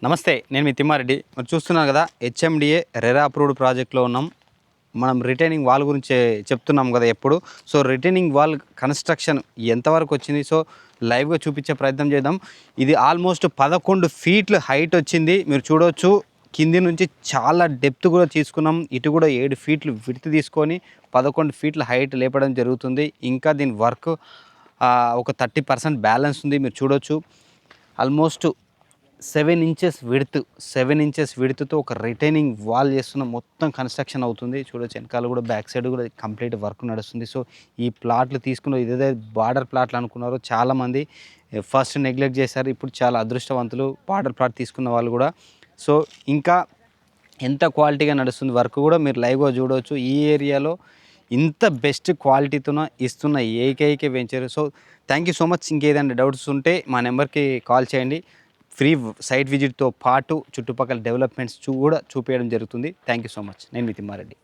నమస్తే, నేను మీ తిమ్మారెడ్డి. మరి చూస్తున్నారు కదా, హెచ్ఎండిఏ రెరా అప్రూవ్డ్ ప్రాజెక్ట్లో ఉన్నాం. మనం రిటైనింగ్ వాల్ గురించి చెప్తున్నాం కదా ఎప్పుడు. సో రిటైనింగ్ వాల్ కన్స్ట్రక్షన్ ఎంతవరకు వచ్చింది, సో లైవ్గా చూపించే ప్రయత్నం చేద్దాం. ఇది ఆల్మోస్ట్ 11 ఫీట్లు హైట్ వచ్చింది. మీరు చూడవచ్చు, కింది నుంచి చాలా డెప్త్ కూడా తీసుకున్నాం. ఇటు కూడా 7 ఫీట్లు విడ్త్ తీసుకొని 11 ఫీట్ల హైట్ లేపడం జరుగుతుంది. ఇంకా దీని వర్క్ ఒక 30% బ్యాలెన్స్ ఉంది. మీరు చూడవచ్చు, ఆల్మోస్ట్ 7 ఇంచెస్ విడ్త్తో ఒక రిటైనింగ్ వాల్ చేస్తున్న మొత్తం కన్స్ట్రక్షన్ అవుతుంది. చూడొచ్చు, వెనకాల కూడా బ్యాక్ సైడ్ కూడా కంప్లీట్ వర్క్ నడుస్తుంది. సో ఈ ప్లాట్లు తీసుకున్న ఇదే బార్డర్ ప్లాట్లు అనుకున్నారు చాలామంది, ఫస్ట్ నెగ్లెక్ట్ చేశారు. ఇప్పుడు చాలా అదృష్టవంతులు బార్డర్ ప్లాట్ తీసుకున్న వాళ్ళు కూడా. సో ఇంకా ఎంత క్వాలిటీగా నడుస్తుంది వర్క్ కూడా మీరు లైవ్గా చూడవచ్చు. ఈ ఏరియాలో ఇంత బెస్ట్ క్వాలిటీతో ఇస్తున్న ఏకైక venture. So thank you so much. ఇంకేదైనా డౌట్స్ ఉంటే మా నెంబర్కి కాల్ చేయండి. ఫ్రీ సైట్ విజిట్తో పాటు చుట్టుపక్కల డెవలప్మెంట్స్ కూడా చూపించడం జరుగుతుంది. Thank you so much. నేను మీ తిమ్మారెడ్డి.